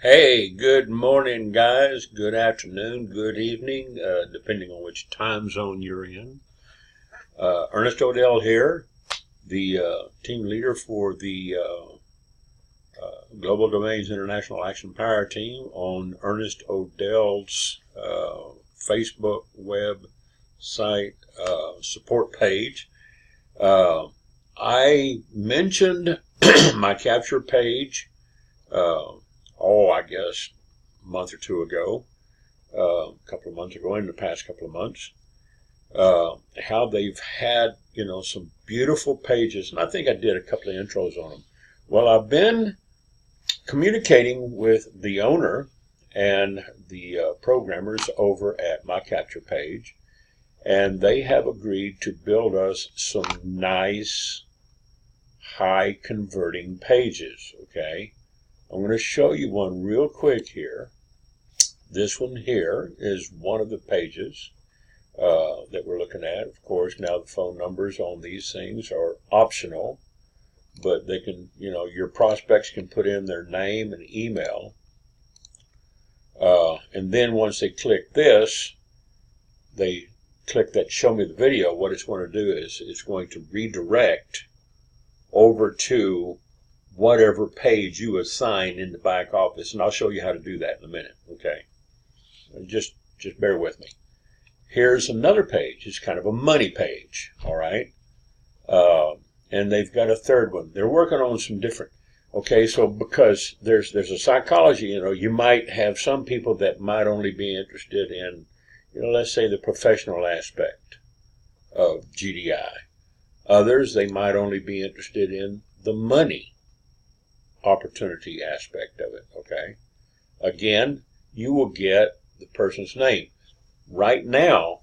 Hey, good morning, guys. Good afternoon, good evening, depending on which time zone you're in. Ernest Odell here, the team leader for the Global Domains International Action Power Team on Ernest Odell's Facebook website support page. I mentioned Mycapturepage. I guess a month or two ago, a couple of months ago, in the past couple of months, how they've had, some beautiful pages, and I think I did a couple of intros on them. Well, I've been communicating with the owner and the programmers over at Mycapturepage, and they have agreed to build us some nice, high converting pages, okay? I'm going to show you one real quick here. This one here is one of the pages that we're looking at. Of course, now the phone numbers on these things are optional, but they can, your prospects can put in their name and email. And then once they click this, they click that show me the video. What it's going to do is it's going to redirect over to whatever page you assign in the back office, and I'll show you how to do that in a minute. Okay, just bear with me. Here's another page. It's kind of a money page. All right, and they've got a third one. They're working on some different. Okay, so because there's a psychology, you might have some people that might only be interested in, let's say the professional aspect of GDI. Others, they might only be interested in the money opportunity aspect of it, okay? Again, you will get the person's name. Right now,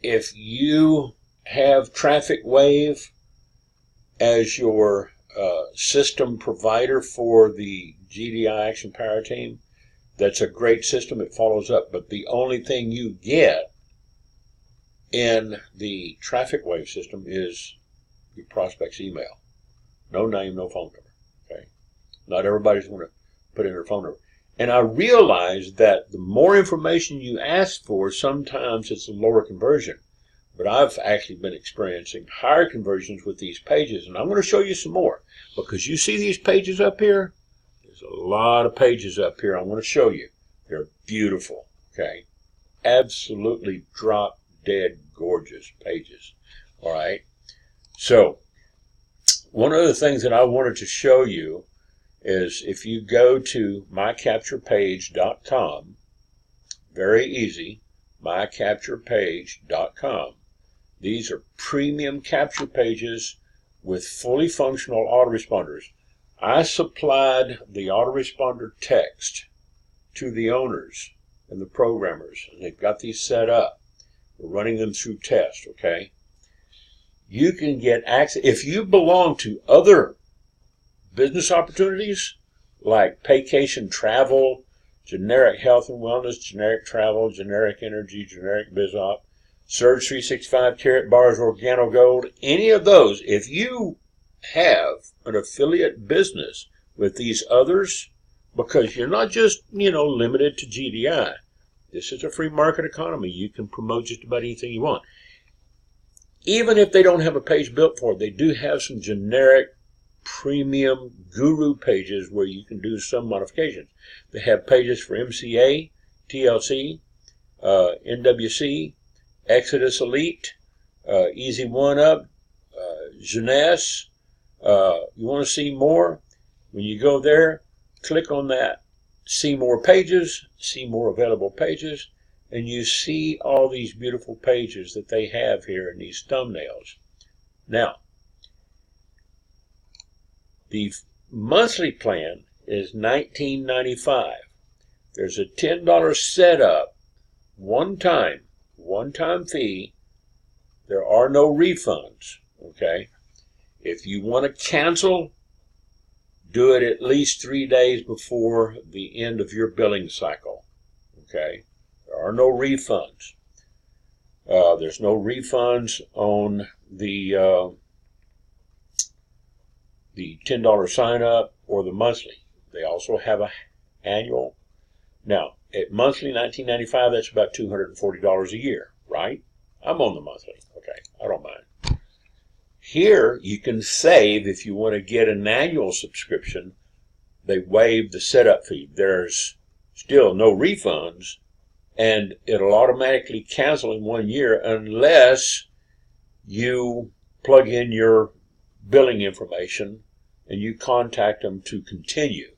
if you have Traffic Wave as your system provider for the GDI Action Power Team, that's a great system. It follows up, but the only thing you get in the Traffic Wave system is your prospect's email. No name, no phone number. Not everybody's going to put in their phone number. And I realize that the more information you ask for, sometimes it's a lower conversion. But I've actually been experiencing higher conversions with these pages. And I'm going to show you some more. Because you see these pages up here? There's a lot of pages up here I'm going to show you. They're beautiful. Okay? Absolutely drop dead gorgeous pages. All right? So, one of the things that I wanted to show you is if you go to mycapturepage.com, very easy, mycapturepage.com. These are premium capture pages with fully functional autoresponders. I supplied the autoresponder text to the owners and the programmers, and they've got these set up. We're running them through test, okay? You can get access. If you belong to other business opportunities like Paycation Travel, Generic Health and Wellness, Generic Travel, Generic Energy, Generic BizOp, Surge 365, Carrot Bars, Organo Gold, any of those, if you have an affiliate business with these others, because you're not just, limited to GDI. This is a free market economy. You can promote just about anything you want. Even if they don't have a page built for it, they do have some generic premium guru pages where you can do some modifications. They have pages for MCA, TLC, NWC, Exodus Elite, Easy One Up, Jeunesse. You want to see more? When you go there, click on that, see more pages, see more available pages, and you see all these beautiful pages that they have here in these thumbnails. Now, the monthly plan is $19.95. There's a $10 setup, one-time fee. There are no refunds, okay? If you want to cancel, do it at least 3 days before the end of your billing cycle, okay? There are no refunds. There's no refunds on the $10 sign up or the monthly. They also have a annual. Now, at monthly $19.95, that's about $240 a year, right? I'm on the monthly. Okay, I don't mind. Here, you can save if you want to get an annual subscription. They waive the setup fee. There's still no refunds, and it'll automatically cancel in 1 year unless you plug in your billing information and you contact them to continue.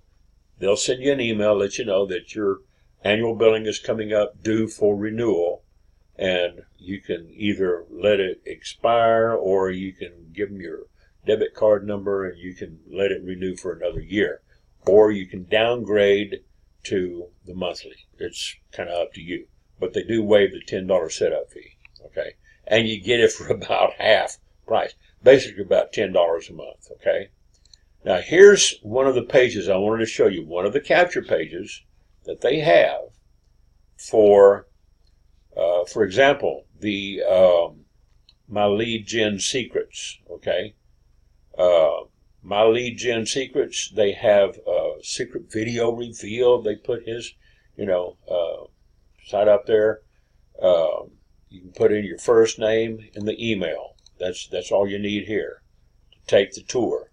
They'll send you an email, let you know that your annual billing is coming up due for renewal, and you can either let it expire or you can give them your debit card number and you can let it renew for another year. Or you can downgrade to the monthly. It's kind of up to you. But they do waive the $10 setup fee, okay? And you get it for about half price, basically about $10 a month, okay? Now, here's one of the pages I wanted to show you, one of the capture pages that they have for example, the My Lead Gen Secrets, okay? My Lead Gen Secrets, they have secret video reveal. They put his, site up there. You can put in your first name and the email. That's all you need here to take the tour.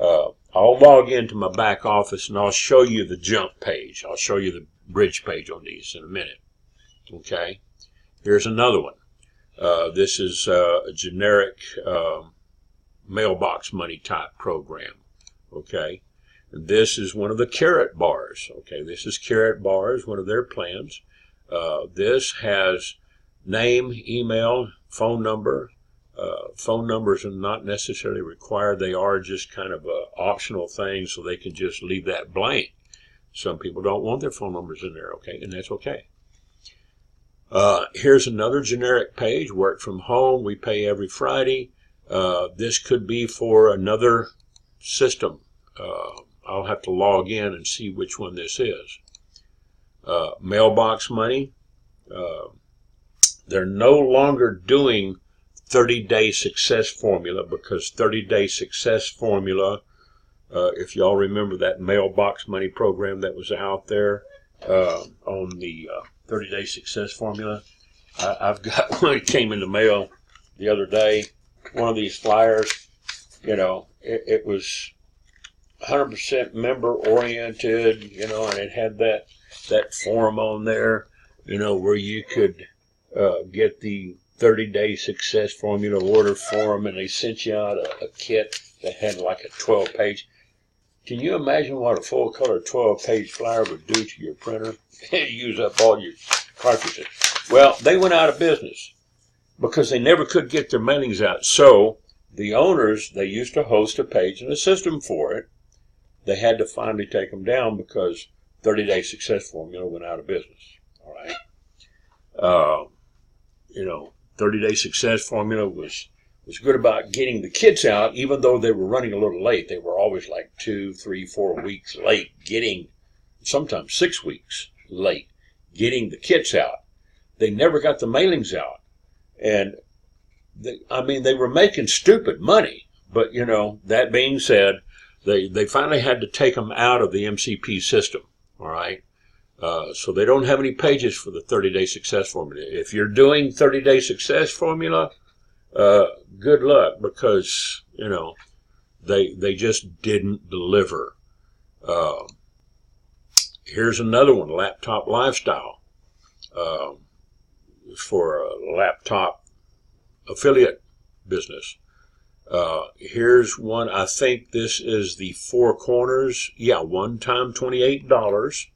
I'll log into my back office and I'll show you the jump page. I'll show you the bridge page on these in a minute. Okay, here's another one. This is a generic mailbox money type program. Okay, and this is one of the carrot bars. Okay, this is carrot bars, one of their plans. This has name, email, phone number. Phone numbers are not necessarily required. They are just kind of an optional thing, so they can just leave that blank. Some people don't want their phone numbers in there, okay, and that's okay. Here's another generic page, work from home. We pay every Friday. This could be for another system. I'll have to log in and see which one this is. Mailbox money. They're no longer doing 30-day success formula, because 30-day success formula, if y'all remember that mailbox money program that was out there on the 30-day success formula, I've got one that came in the mail the other day, one of these flyers. It was 100% member oriented, and it had that form on there, where you could get the 30-day success formula order form, and they sent you out a kit that had like a 12-page. Can you imagine what a full-color 12-page flyer would do to your printer? Use up all your cartridges. Well, they went out of business because they never could get their mailings out. So the owners, they used to host a page and a system for it. They had to finally take them down because 30-day success formula went out of business. All right. 30-day success formula was good about getting the kids out, even though they were running a little late. They were always like 2, 3, 4 weeks late, sometimes 6 weeks late, getting the kits out. They never got the mailings out. And they were making stupid money. But, that being said, they finally had to take them out of the MCP system. All right. So they don't have any pages for the 30-day success formula. If you're doing 30-day success formula, good luck, because, they just didn't deliver. Here's another one, Laptop Lifestyle, for a laptop affiliate business. Here's one, I think this is the Four Corners. Yeah, one time $28.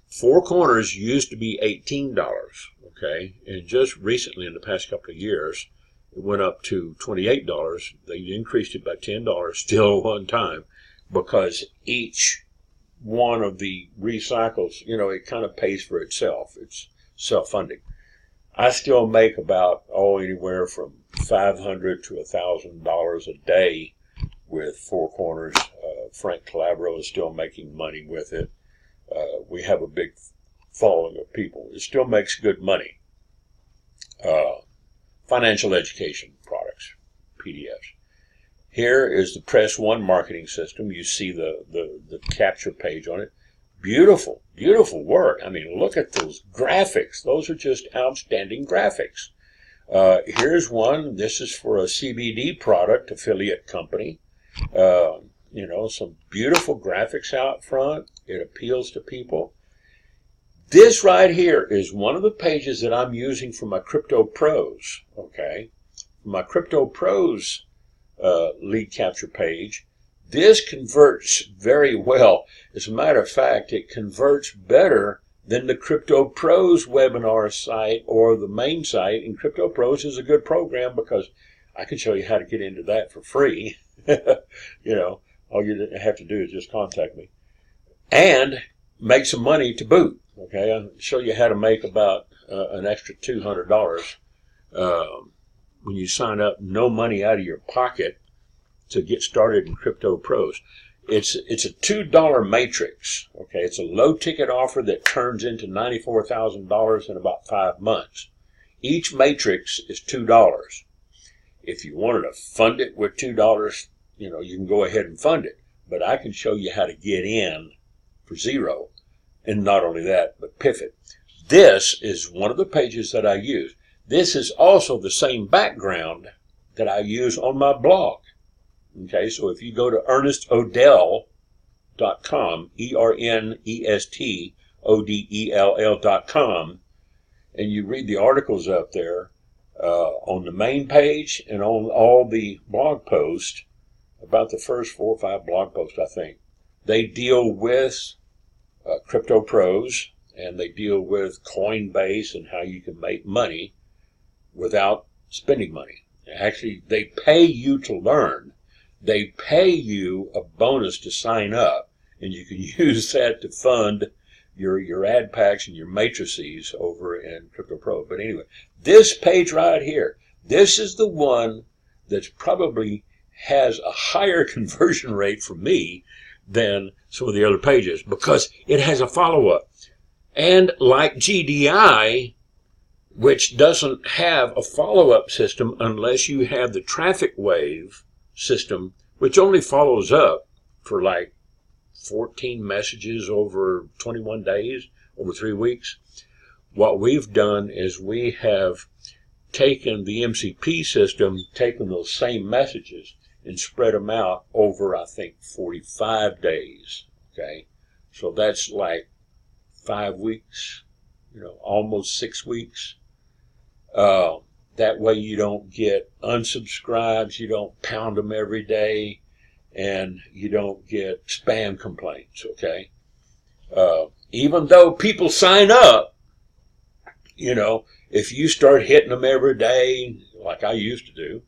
Four Corners used to be $18, okay? And just recently, in the past couple of years, it went up to $28. They increased it by $10 still one time, because each one of the recycles, it kind of pays for itself. It's self-funding. I still make about, anywhere from $500 to $1,000 a day with Four Corners. Frank Calabro is still making money with it. We have a big following of people. It still makes good money. Financial education products, PDFs. Here is the Press One marketing system. You see the capture page on it. Beautiful, beautiful work. I mean, look at those graphics. Those are just outstanding graphics. Here's one. This is for a CBD product affiliate company. You know, some beautiful graphics out front. It appeals to people. This right here is one of the pages that I'm using for my Crypto Pros. Okay, my Crypto Pros lead capture page. This converts very well. As a matter of fact, it converts better than the Crypto Pros webinar site or the main site. And Crypto Pros is a good program because I can show you how to get into that for free. You know, all you have to do is just contact me and make some money to boot. Okay, I'll show you how to make about an extra $200 when you sign up. No money out of your pocket to get started in Crypto Pros. It's a $2 matrix. Okay, it's a low ticket offer that turns into $94,000 in about 5 months. Each matrix is $2. If you wanted to fund it with $2, you know, you can go ahead and fund it. But I can show you how to get in for zero. And not only that, but pivot. This is one of the pages that I use. This is also the same background that I use on my blog. Okay, so if you go to ernestodell.com, ERNESTODELL.com, and you read the articles up there on the main page and on all the blog posts, about the first 4 or 5 blog posts, I think, they deal with Crypto Pros, and they deal with Coinbase and how you can make money without spending money. Actually, they pay you to learn. They pay you a bonus to sign up, and you can use that to fund your ad packs and your matrices over in Crypto Pro. But anyway, this page right here, this is the one that's probably has a higher conversion rate for me than some of the other pages because it has a follow-up. And like GDI, which doesn't have a follow-up system unless you have the traffic wave system, which only follows up for like 14 messages over 21 days, over 3 weeks. What we've done is we have taken the MCP system, taken those same messages and spread them out over, I think, 45 days. Okay, so that's like 5 weeks, you know, almost 6 weeks. That way you don't get unsubscribes, you don't pound them every day, and you don't get spam complaints, okay? Even though people sign up, you know, if you start hitting them every day, like I used to do,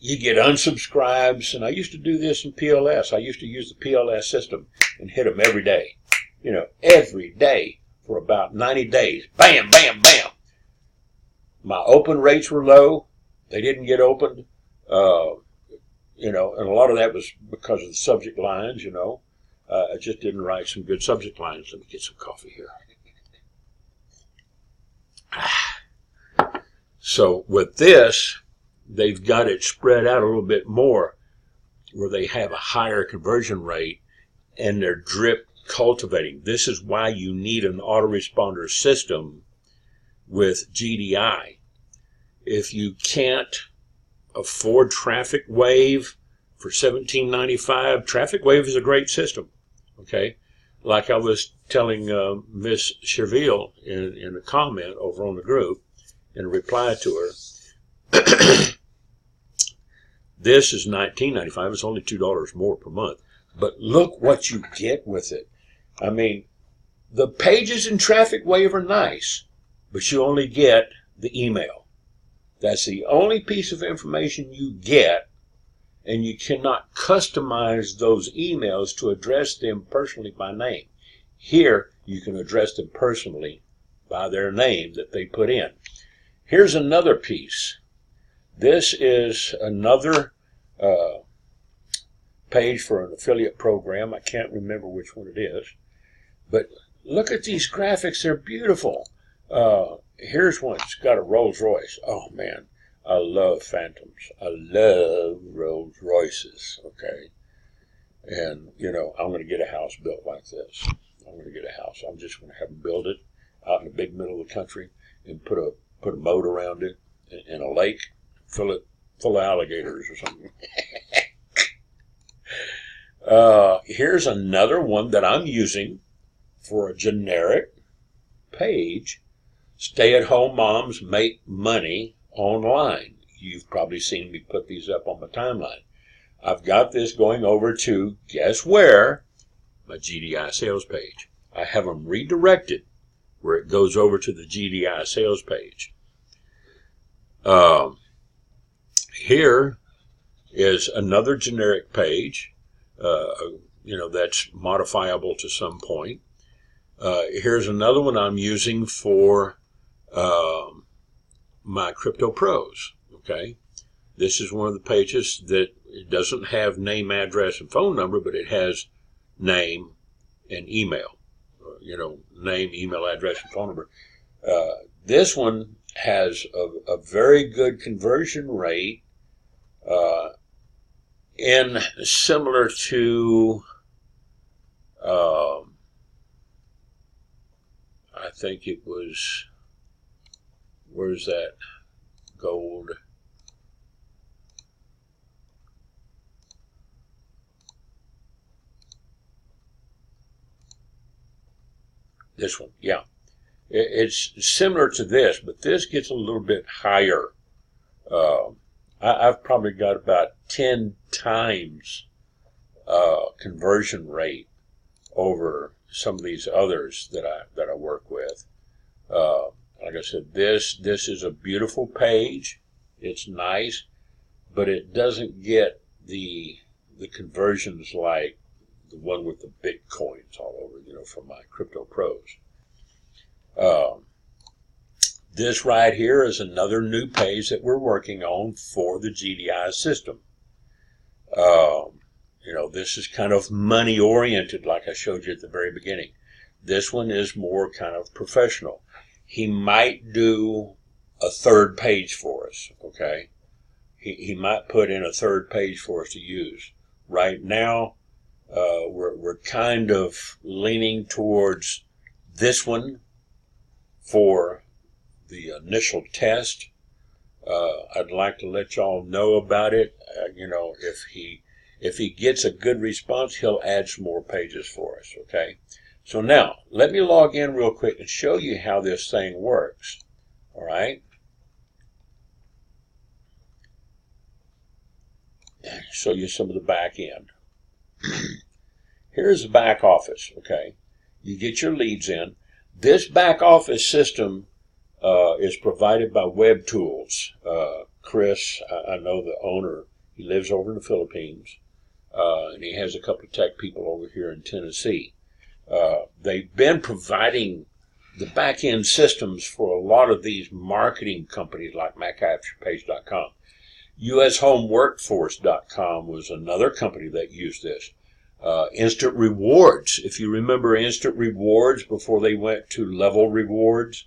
you get unsubscribes, and I used to do this in PLS. I used to use the PLS system and hit them every day, you know, every day for about 90 days. Bam, bam, bam. My open rates were low. They didn't get opened, you know, and a lot of that was because of the subject lines, you know. I just didn't write some good subject lines. Let me get some coffee here. So with this, they've got it spread out a little bit more where they have a higher conversion rate and they're drip cultivating. This is why you need an autoresponder system with GDI. If you can't afford Traffic Wave for $17.95, Traffic Wave is a great system. Okay, like I was telling Miss Cherville in a comment over on the group in a reply to her, this is $19.95. It's only $2 more per month. But look what you get with it. I mean, the pages in Traffic Wave are nice, but you only get the email. That's the only piece of information you get, and you cannot customize those emails to address them personally by name. Here, you can address them personally by their name that they put in. Here's another piece. This is another page for an affiliate program. I can't remember which one it is. But look at these graphics. They're beautiful. Here's one. It's got a Rolls Royce. Oh, man. I love Phantoms. I love Rolls Royces. Okay. And, you know, I'm going to get a house built like this. I'm going to get a house. I'm just going to have them build it out in the big middle of the country and put a moat around it and a lake, fill it full of alligators or something. Here's another one that I'm using for a generic page. Stay-at-home moms make money online. You've probably seen me put these up on my timeline. I've got this going over to, guess where? My GDI sales page. I have them redirected where it goes over to the GDI sales page. Here is another generic page, you know, that's modifiable to some point. Here's another one I'm using for my Crypto Pros. Okay, this is one of the pages that it doesn't have name, address, and phone number, but it has name and email. You know, name, email, address, and phone number. This one has a very good conversion rate, in similar to, I think it was, where's that gold? This one, yeah. It's similar to this, but this gets a little bit higher. I've probably got about 10 times conversion rate over some of these others that I work with. Like I said, this is a beautiful page. It's nice, but it doesn't get the conversions like the one with the Bitcoins all over, you know, from my Crypto Pros. This right here is another new page that we're working on for the GDI system. You know, this is kind of money oriented, like I showed you at the very beginning. This one is more kind of professional. He might do a third page for us, okay? He might put in a third page for us to use. Right now, we're kind of leaning towards this one for the initial test. I'd like to let y'all know about it. You know, if he gets a good response, he'll add some more pages for us, okay? So now, let me log in real quick and show you how this thing works, all right? Show you some of the back end. Here's the back office, okay? You get your leads in. This back office system is provided by Web Tools. Chris, I know the owner, he lives over in the Philippines, and he has a couple of tech people over here in Tennessee. They've been providing the back-end systems for a lot of these marketing companies like Mycapturepage.com. USHomeWorkforce.com was another company that used this. Instant Rewards, if you remember Instant Rewards before they went to Level Rewards,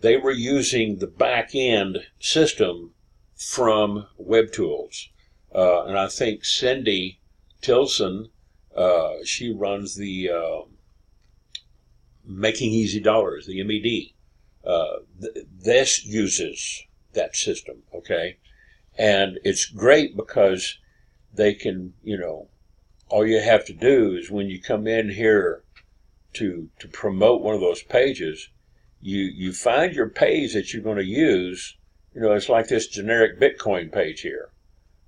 they were using the back-end system from Web Tools. And I think Cindy Tilson, she runs the Making Easy Dollars, the MED. This uses that system, okay? And it's great because they can, you know, all you have to do is when you come in here to promote one of those pages, you find your page that you're going to use. You know, it's like this generic Bitcoin page here.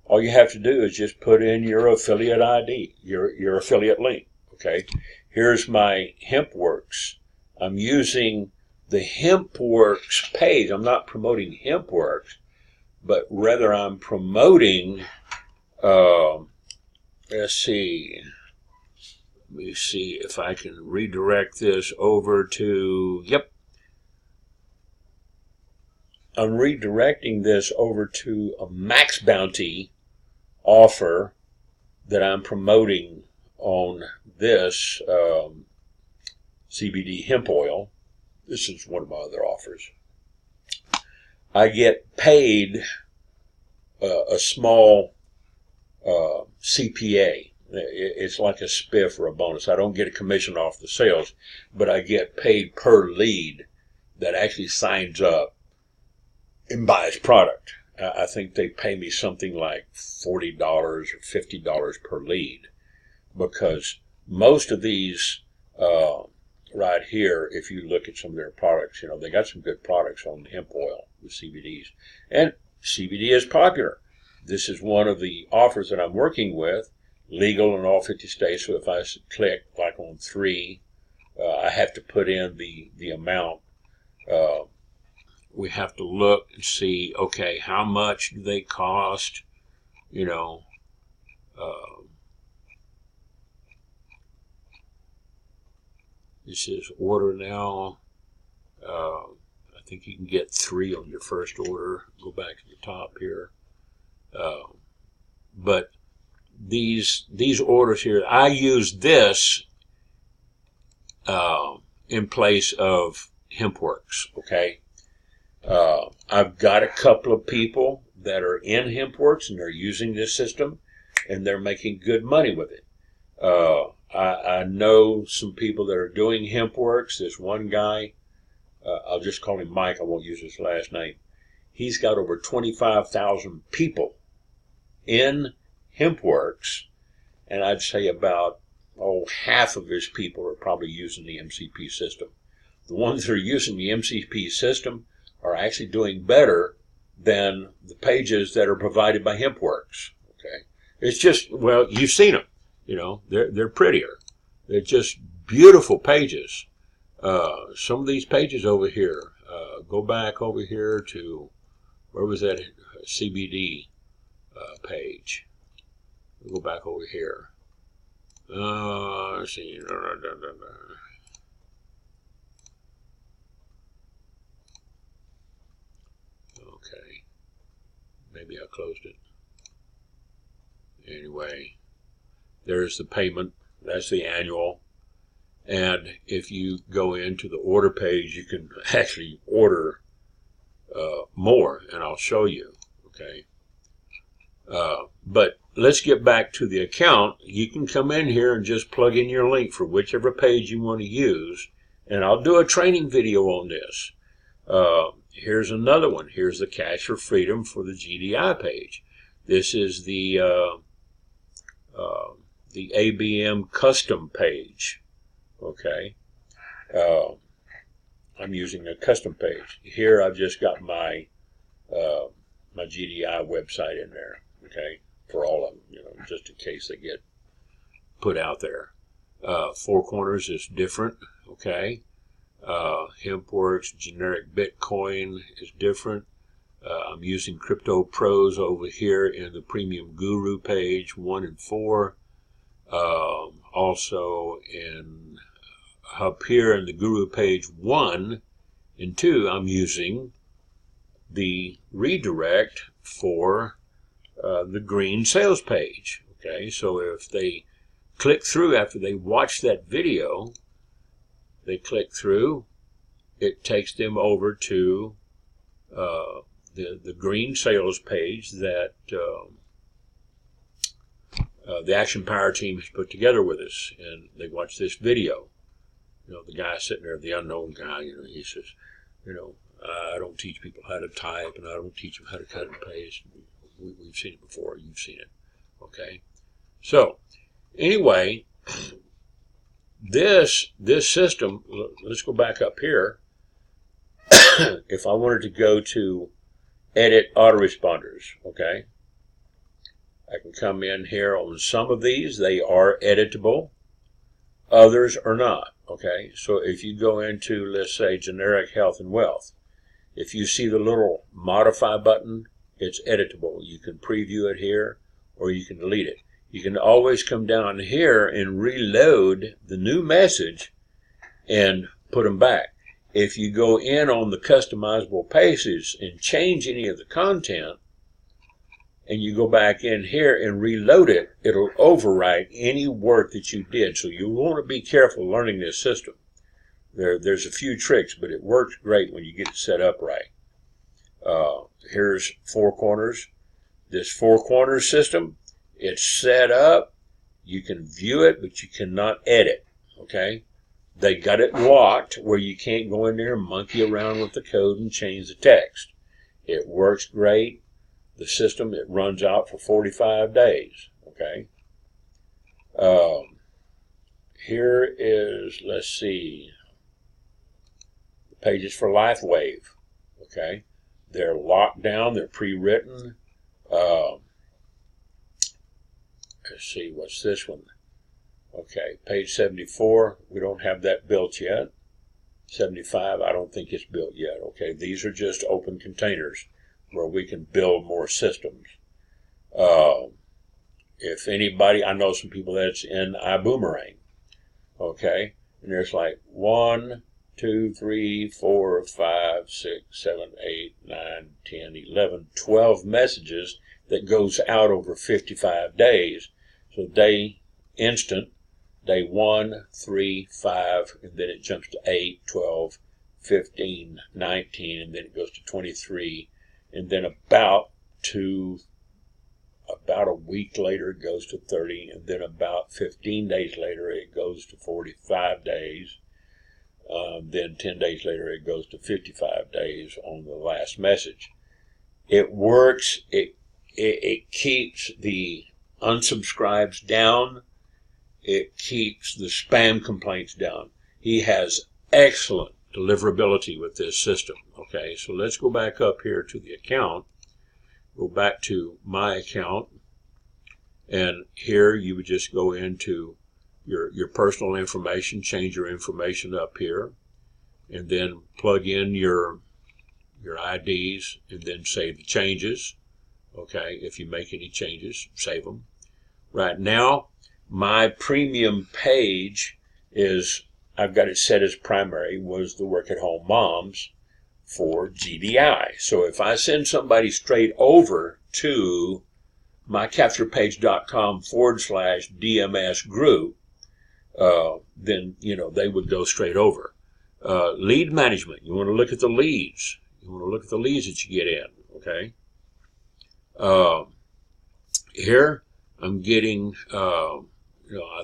All you have to do is just put in your affiliate ID, your affiliate link, okay? Here's my HempWorks. I'm using the HempWorks page. I'm not promoting HempWorks, but rather I'm promoting, let's see. Let me see if I can redirect this over to, yep. I'm redirecting this over to a max bounty offer that I'm promoting on this CBD hemp oil. This is one of my other offers. I get paid a small CPA, It's like a spiff or a bonus. I don't get a commission off the sales, but I get paid per lead that actually signs up and buys product. I think they pay me something like $40 or $50 per lead, because most of these right here, if you look at some of their products, they got some good products on hemp oil with CBDs. And CBD is popular. This is one of the offers that I'm working with, legal in all 50 states. So if I click like on 3, I have to put in the amount. We have to look and see, okay, how much do they cost? This is order now. I think you can get 3 on your first order. Go back to the top here. But these orders here, I use this in place of HempWorks. Okay. I've got a couple of people that are in HempWorks and they're using this system and they're making good money with it. I know some people that are doing HempWorks. There's one guy, I'll just call him Mike. I won't use his last name. He's got over 25,000 people in HempWorks, and I'd say about half of his people are probably using the MCP system. The ones that are using the MCP system are actually doing better than the pages that are provided by HempWorks. Okay, it's just, well, you've seen them. They're prettier. They're just beautiful pages. Some of these pages over here, go back over here to, where was that CBD page? Go back over here. Let's see. Okay. Maybe I closed it. Anyway, there's the payment. That's the annual. And if you go into the order page, you can actually order more, and I'll show you. Okay. But let's get back to the account. You can come in here and just plug in your link for whichever page you want to use, and I'll do a training video on this. Here's another one. Here's the Cash for Freedom for the GDI page. This is the ABM custom page. Okay. I'm using a custom page. Here I've just got my my GDI website in there. Okay, for all of them, just in case they get put out there. Four Corners is different. Okay. HempWorks generic Bitcoin is different. I'm using Crypto Pros over here in the Premium Guru page 1 and 4. Also in up here in the Guru page 1 and 2, I'm using the redirect for the green sales page. Okay, so if they click through after they watch that video, they click through, it takes them over to the green sales page that the Action Power team has put together with us, and they watch this video. The guy sitting there, the unknown guy, he says, I don't teach people how to type, and I don't teach them how to cut and paste. We've seen it before. You've seen it. Okay. So anyway, this system, let's go back up here. If I wanted to go to edit autoresponders, okay, I can come in here on some of these. They are editable. Others are not. Okay. So if you go into, let's say, generic health and wealth, if you see the little modify button, it's editable. You can preview it here, or you can delete it. You can always come down here and reload the new message and put them back. If you go in on the customizable pages and change any of the content, and you go back in here and reload it, it'll overwrite any work that you did. So you want to be careful learning this system. There's a few tricks, but it works great when you get it set up right. Here's Four Corners. This Four Corners system, it's set up. You can view it, but you cannot edit, okay? They got it locked where you can't go in there and monkey around with the code and change the text. It works great. The system, it runs out for 45 days, okay? Here is, let's see, the pages for LifeWave, okay? They're locked down, they're pre-written. Let's see, what's this one? Okay, page 74, we don't have that built yet. 75, I don't think it's built yet. Okay, these are just open containers where we can build more systems. If anybody, I know some people that's in iBoomerang. Okay, and there's like 1, 2, 3, 4, 5, 6, 7, 8, 9, 10, 11, 12 messages that goes out over 55 days. So instant, day 1, 3, 5, and then it jumps to 8, 12, 15, 19, and then it goes to 23, and then about a week later it goes to 30, and then about 15 days later it goes to 45 days. Then 10 days later it goes to 55 days on the last message. It works. It keeps the unsubscribes down. It keeps the spam complaints down. He has excellent deliverability with this system. Okay, so let's go back up here to the account. Go back to my account. And here you would just go into your personal information, change your information up here, and then plug in your IDs and then save the changes. Okay, if you make any changes, save them. Right now, my premium page is, I've got it set as primary, was the Work at Home Moms for GDI. So if I send somebody straight over to mycapturepage.com/DMS group, then, they would go straight over. Lead management, you want to look at the leads. You want to look at the leads that you get in, okay? Here, I'm getting, I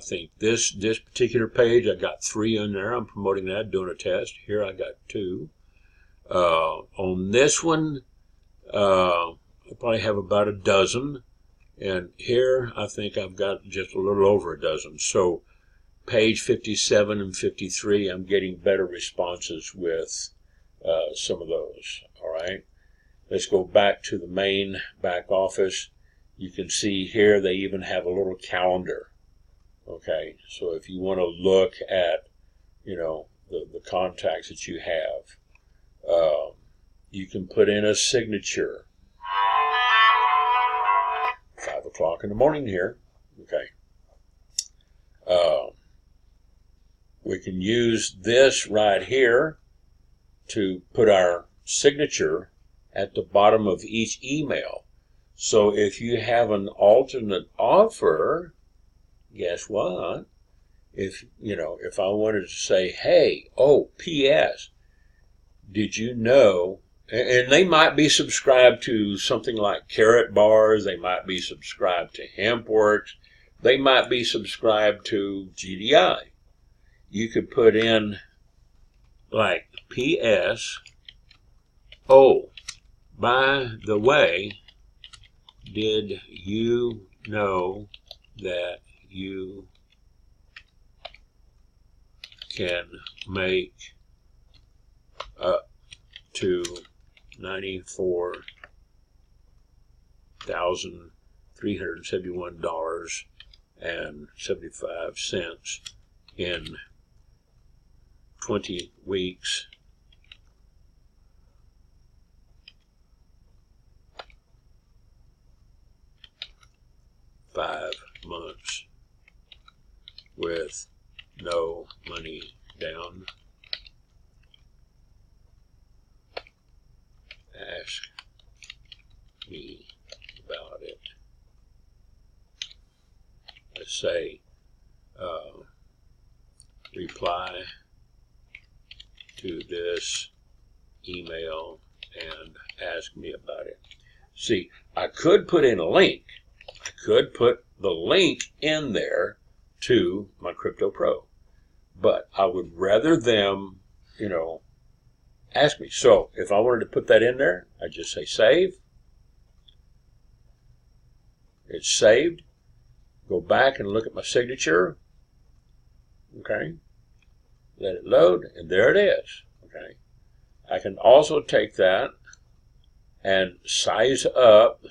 think this particular page, I got 3 in there. I'm promoting that, doing a test. Here I got 2. On this one, I probably have about a dozen. And here, I think I've got just a little over a dozen. So page 57 and 53, I'm getting better responses with some of those. All right. Let's go back to the main back office. You can see here they even have a little calendar. Okay. So if you want to look at, the contacts that you have, you can put in a signature. 5 o'clock in the morning here. Okay. We can use this right here to put our signature at the bottom of each email. So if you have an alternate offer, guess what? If I wanted to say, hey, P.S., did you know, and they might be subscribed to something like Carrot Bars, they might be subscribed to HempWorks, they might be subscribed to GDI. You could put in like P.S. Oh, by the way, did you know that you can make up to $94,371.75 in 20 weeks $5 months with no money down? Ask me about it. Let's say reply to this email and ask me about it. See, I could put in a link. I could put the link in there to my Crypto Pro. But I would rather them, ask me. So if I wanted to put that in there, I just say save. It's saved. Go back and look at my signature. Okay. Let it load, and there it is. Okay. I can also take that and size up,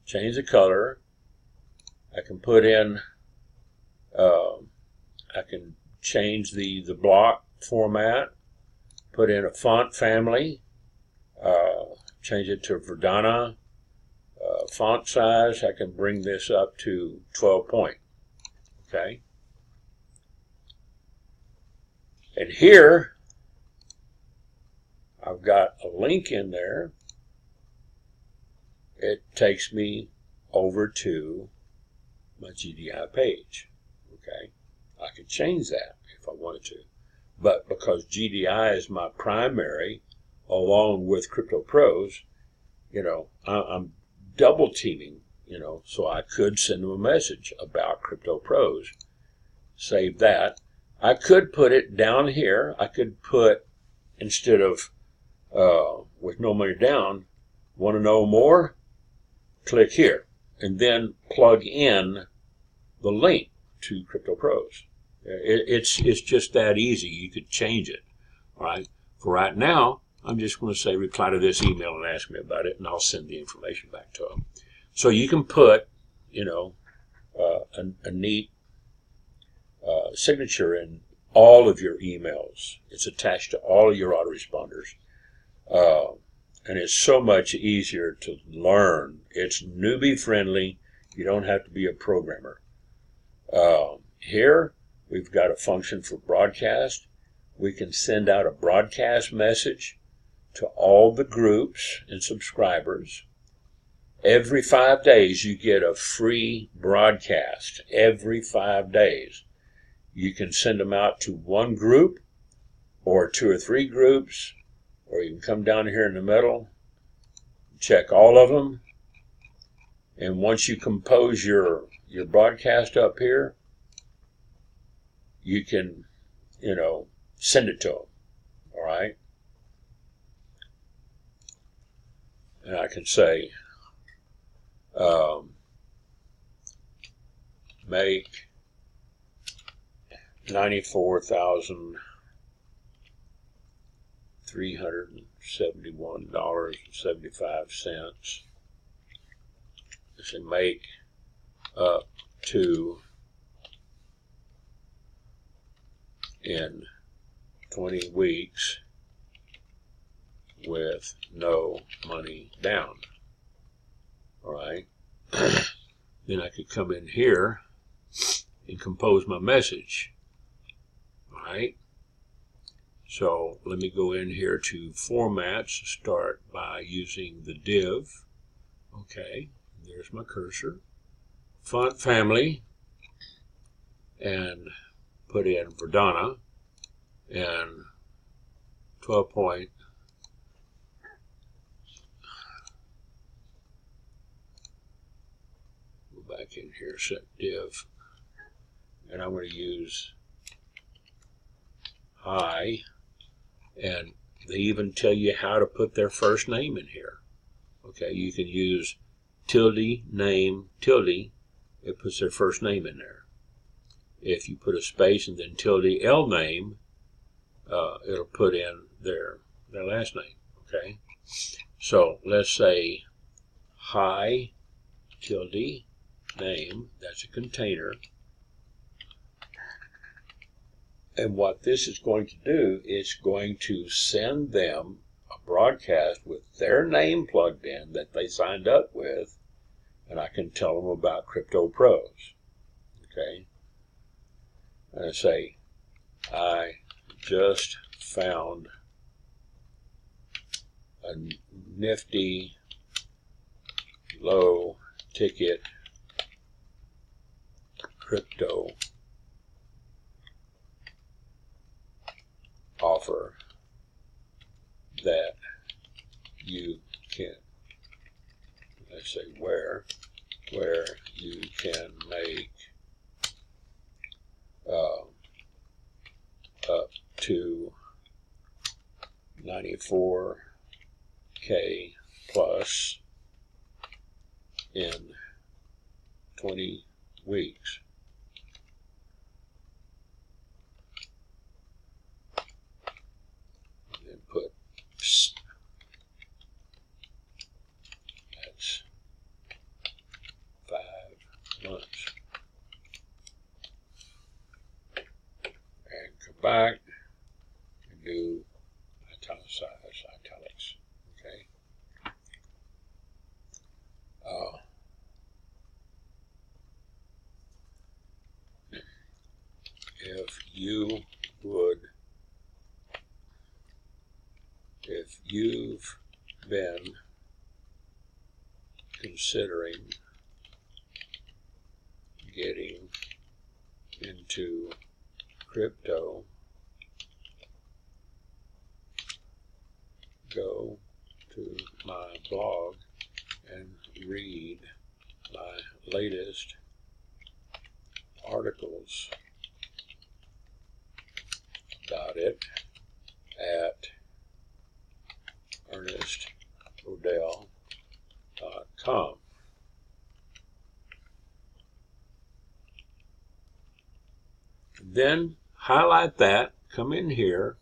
change the color. I can put in, I can change the block format, put in a font family, change it to Verdana. Font size, I can bring this up to 12 point. Okay. And here, I've got a link in there. It takes me over to my GDI page. Okay. I could change that if I wanted to. But because GDI is my primary, along with Crypto Pros, I'm double teaming, so I could send them a message about Crypto Pros. Save that. I could put it down here. I could put, instead of with no money down, want to know more? Click here. And then plug in the link to Crypto Pros. It's just that easy. You could change it. All right. For right now, I'm just going to say reply to this email and ask me about it, and I'll send the information back to them. So you can put, a neat signature in all of your emails. It's attached to all of your autoresponders. And it's so much easier to learn. It's newbie friendly. You don't have to be a programmer. Here, we've got a function for broadcast. We can send out a broadcast message to all the groups and subscribers. Every 5 days, you get a free broadcast. Every 5 days. You can send them out to one group or 2 or 3 groups, or you can come down here in the middle, check all of them, and once you compose your broadcast up here, you can, send it to them, all right? And I can say, make $94,371.75. I say make up to in 20 weeks with no money down. All right. Then I could come in here and compose my message. All right. So let me go in here to formats, start by using the div. Okay. There's my cursor. Font family, and put in Verdana and 12 point. Go back in here, set div, and I'm going to use hi, and they even tell you how to put their first name in here. Okay, you can use tilde, name, tilde. It puts their first name in there. If you put a space and then tilde L name, it'll put in their last name. Okay, so let's say hi tilde name. That's a container. And what this is going to do is going to send them a broadcast with their name plugged in that they signed up with, and I can tell them about Crypto Pros. Okay, and I say, I just found a nifty low ticket crypto offer that you can, let's say where, where you can make up to 94K plus in 20 weeks. And then put psst. That's 5 months. And come back and do italics. Okay. If you've been considering getting into crypto, go to my blog and read my latest articles about it at ernestodell.com. Then highlight that, come in here,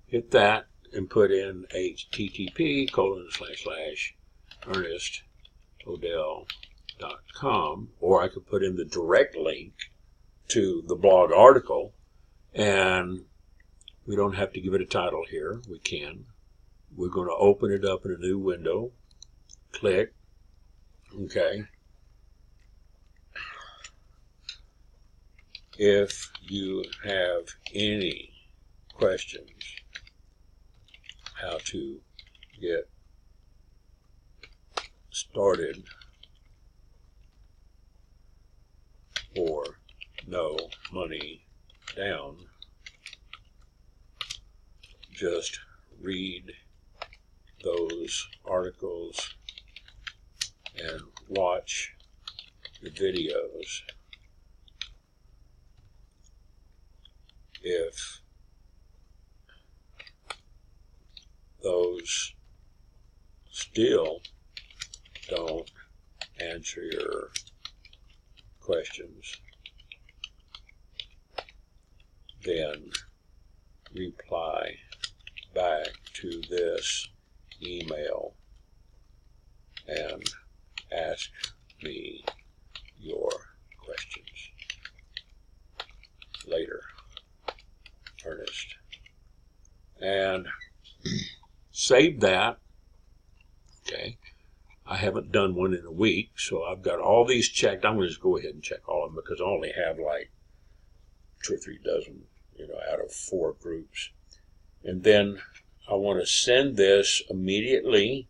hit that, and put in http://ernestodell.com, or I could put in the direct link to the blog article, and we don't have to give it a title here. We can. We're going to open it up in a new window. Click. Okay. If you have any questions how to get started or no money down, just read those articles and watch the videos. If those still don't answer your questions, then reply back to this email and ask me your questions. Later, Ernest. And save that. Okay. I haven't done one in a week, so I've got all these checked. I'm going to just go ahead and check all of them because I only have like 2 or 3 dozen, out of 4 groups. And then I want to send this immediately.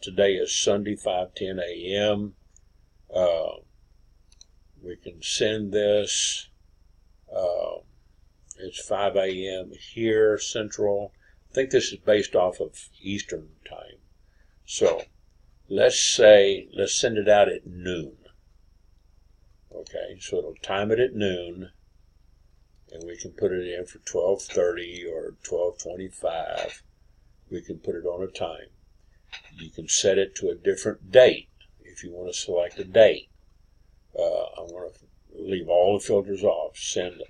Today is Sunday, 5:10 a.m. We can send this. It's 5 a.m. here, Central. I think this is based off of Eastern time. So let's send it out at noon. Okay, so it'll time it at noon, and we can put it in for 12:30 or 12:25. We can put it on a time. You can set it to a different date if you want to select a date. I want to leave all the filters off.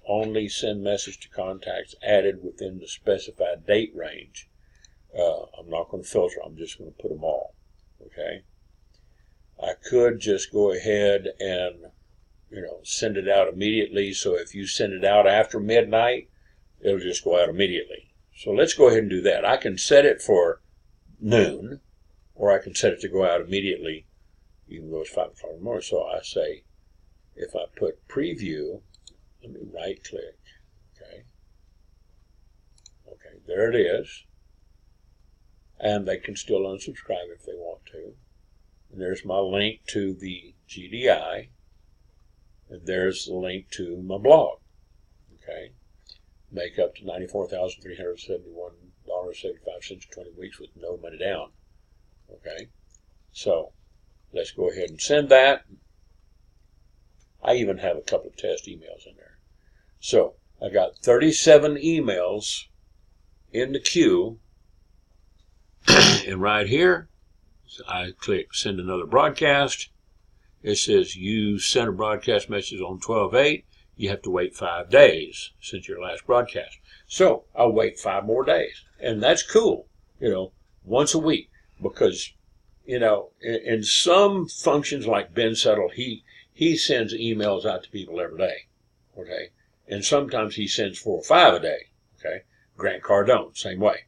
Only send message to contacts added within the specified date range. I'm not going to filter. I'm just going to put them all. Okay. I could just go ahead and send it out immediately. So if you send it out after midnight, it'll just go out immediately. So let's go ahead and do that. I can set it for noon, or I can set it to go out immediately, even though it's 5 o'clock in the morning. So I say, if I put preview, let me right click. Okay, there it is. And they can still unsubscribe if they want to. And there's my link to the GDI. And there's the link to my blog. Okay. Make up to $94,371.75 in 20 weeks with no money down. Okay. So Let's go ahead and send that. I even have a couple of test emails in there. So I got 37 emails in the queue. And right here, I click send another broadcast. It says you sent a broadcast message on 12/8. You have to wait 5 days since your last broadcast. So I'll wait 5 more days. And that's cool, once a week. Because, in some functions like Ben Settle, he sends emails out to people every day. Okay. And sometimes he sends 4 or 5 a day. Okay. Grant Cardone, same way.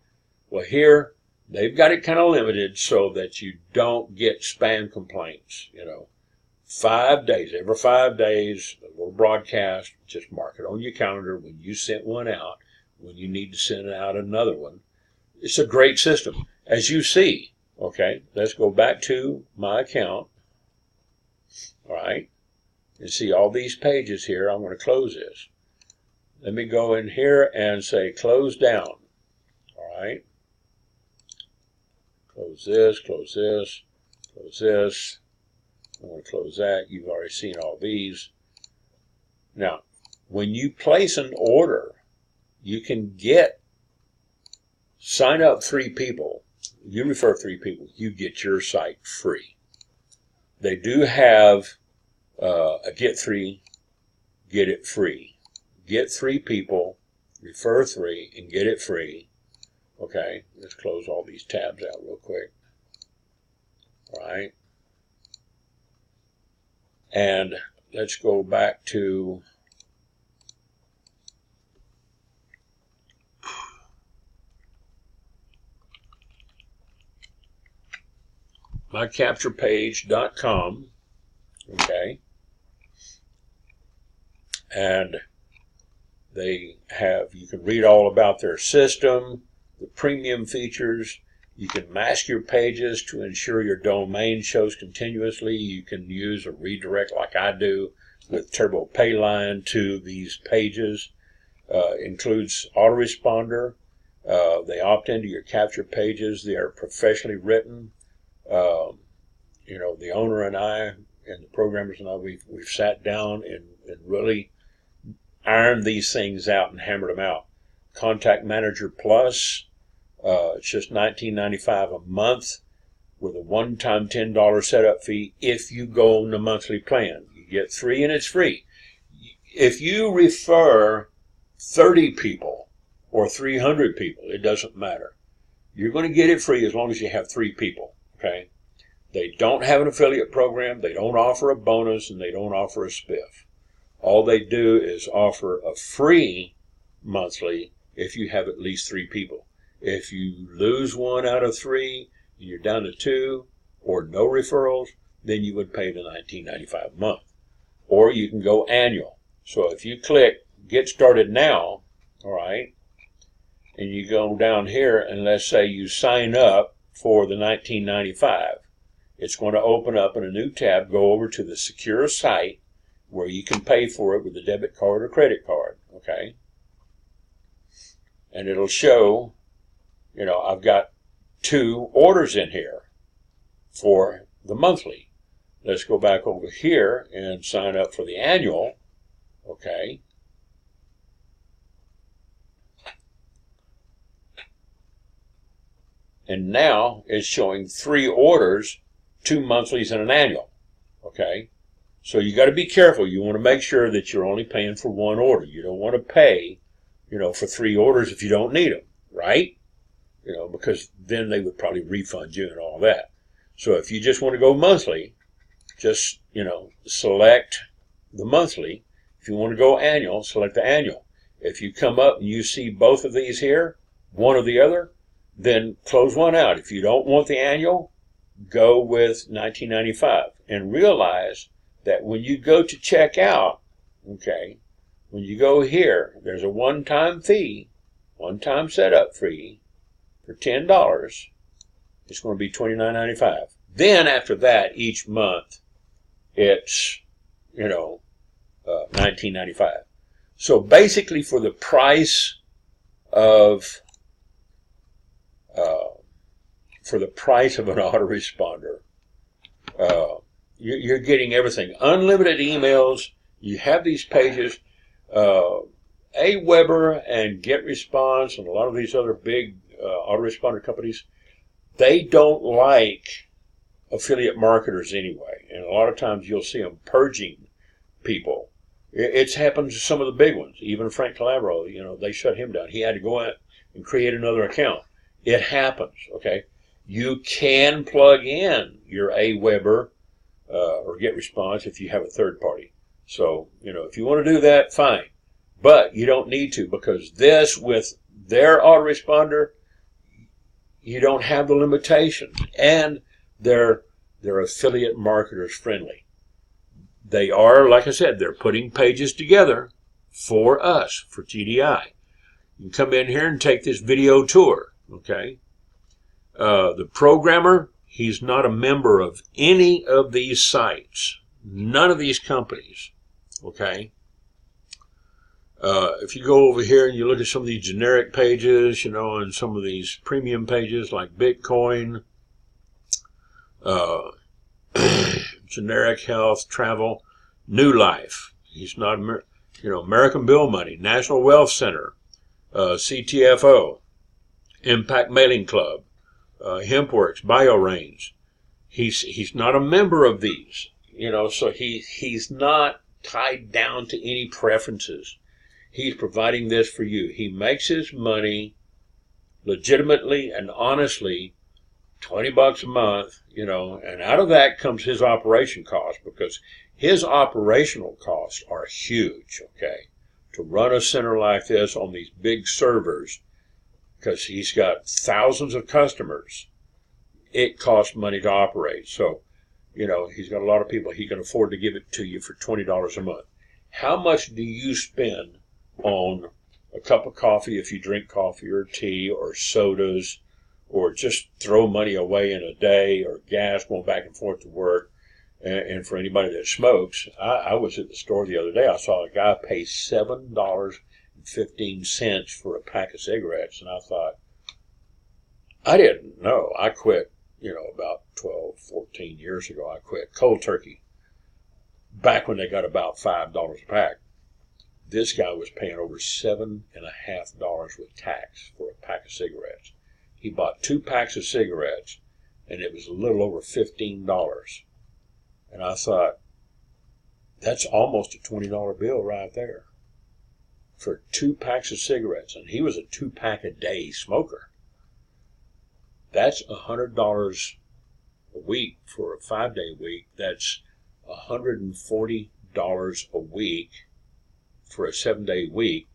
Well, here, they've got it kind of limited so that you don't get spam complaints, 5 days, every 5 days, a little broadcast, just mark it on your calendar when you sent one out, when you need to send out another one. It's a great system. As you see, okay, let's go back to my account, all right, and see all these pages here. I'm going to close this. Let me go in here and say close down, all right. Close this, close this, close this. I'm going to close that. You've already seen all these. Now, when you place an order, you can sign up 3 people. You refer 3 people, you get your site free. They do have a get 3, get it free. Get 3 people, refer 3, and get it free. Okay, let's close all these tabs out real quick. All right. And let's go back to Mycapturepage.com. Okay. And you can read all about their system, the premium features. You can mask your pages to ensure your domain shows continuously. You can use a redirect like I do with Turbo Payline to these pages. Includes autoresponder. They opt into your capture pages. They are professionally written. The owner and I and the programmers and I, we've sat down and really ironed these things out and hammered them out. Contact Manager Plus. It's just $19.95 a month with a one-time $10 setup fee if you go on the monthly plan. You get 3 and it's free. If you refer 30 people or 300 people, it doesn't matter. You're going to get it free as long as you have 3 people, okay? They don't have an affiliate program, they don't offer a bonus, and they don't offer a spiff. All they do is offer a free monthly if you have at least 3 people. If you lose 1 out of 3 and you're down to 2 or no referrals, then you would pay the $19.95 a month. Or you can go annual. So if you click Get Started Now, all right, and you go down here and let's say you sign up for the $19.95, it's going to open up in a new tab, go over to the secure site where you can pay for it with a debit card or credit card, okay? And it'll show, I've got 2 orders in here for the monthly. Let's go back over here and sign up for the annual, okay? And now it's showing 3 orders, 2 monthlies and an annual, okay? So you got to be careful. You want to make sure that you're only paying for 1 order. You don't want to pay, for 3 orders if you don't need them, right? Because then they would probably refund you and all that. So if you just want to go monthly, just, select the monthly. If you want to go annual, select the annual. If you come up and you see both of these here, one or the other, then close one out. If you don't want the annual, go with $19.95 and realize that when you go to check out, okay, when you go here, there's a one-time fee, one-time setup fee for $10. It's going to be $29.95. Then after that, each month, it's, $19.95. So basically for the price of an autoresponder, You're getting everything. Unlimited emails. You have these pages. AWeber and GetResponse and a lot of these other big autoresponder companies, they don't like affiliate marketers anyway. And a lot of times you'll see them purging people. It's happened to some of the big ones. Even Frank Calabro, they shut him down. He had to go out and create another account. It happens, okay? You can plug in your AWeber or GetResponse if you have a third party. So, if you want to do that, fine. But you don't need to, because this, with their autoresponder, you don't have the limitations. And they're affiliate marketers friendly. They are, like I said, they're putting pages together for us, for GDI. You can come in here and take this video tour, okay? The programmer, he's not a member of any of these sites, none of these companies, okay? If you go over here and you look at some of these generic pages, and some of these premium pages like Bitcoin, generic health, travel, New Life. He's not, American Bill Money, National Wealth Center, CTFO, Impact Mailing Club, HempWorks, BioRange. He's not a member of these, so he's not tied down to any preferences. He's providing this for you. He makes his money legitimately and honestly, $20 a month, and out of that comes his operation cost, because his operational costs are huge, okay? To run a center like this on these big servers, because he's got thousands of customers, it costs money to operate. So, he's got a lot of people. He can afford to give it to you for $20 a month. How much do you spend on a cup of coffee if you drink coffee or tea or sodas, or just throw money away in a day, or gas going back and forth to work? And for anybody that smokes, I was at the store the other day. I saw a guy pay $7.15 for a pack of cigarettes, and I thought, I didn't know. I quit, about 12, 14 years ago. I quit cold turkey back when they got about $5 a pack. This guy was paying over $7.50 with tax for a pack of cigarettes. He bought 2 packs of cigarettes, and it was a little over $15. And I thought, that's almost a $20 bill right there for 2 packs of cigarettes. And he was a 2-pack-a-day smoker. That's $100 a week for a 5-day week. That's $140 a week for a 7-day week.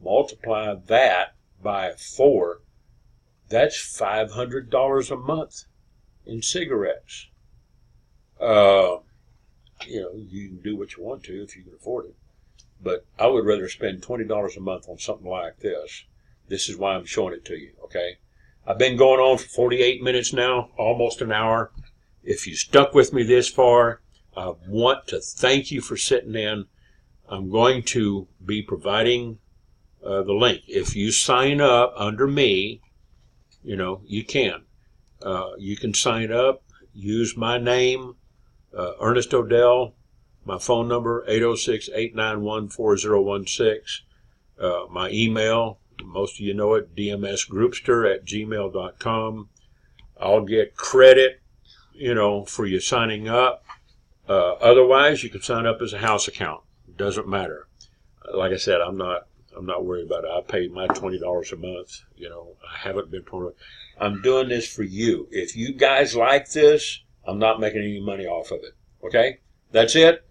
Multiply that by 4. That's $500 a month in cigarettes. You can do what you want to if you can afford it. But I would rather spend $20 a month on something like this. This is why I'm showing it to you, okay? I've been going on for 48 minutes now, almost an hour. If you stuck with me this far, I want to thank you for sitting in. I'm going to be providing the link. If you sign up under me, you can. You can sign up, use my name, Ernest Odell, my phone number, 806-891-4016. My email, most of you know it, dmsgroupster@gmail.com. I'll get credit, for you signing up. Otherwise, you can sign up as a house account. It doesn't matter. Like I said, I'm not worried about it. I pay my $20 a month. I haven't been promoted. I'm doing this for you. If you guys like this, I'm not making any money off of it. Okay? That's it.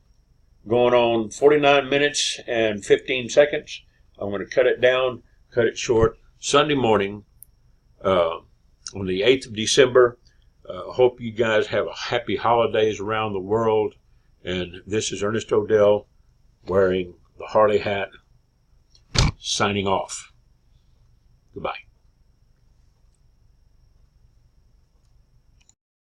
Going on 49 minutes and 15 seconds. I'm going to cut it down, cut it short. Sunday morning, on the 8th of December. Hope you guys have a happy holidays around the world. And this is Ernest Odell wearing the Harley hat, signing off. Goodbye.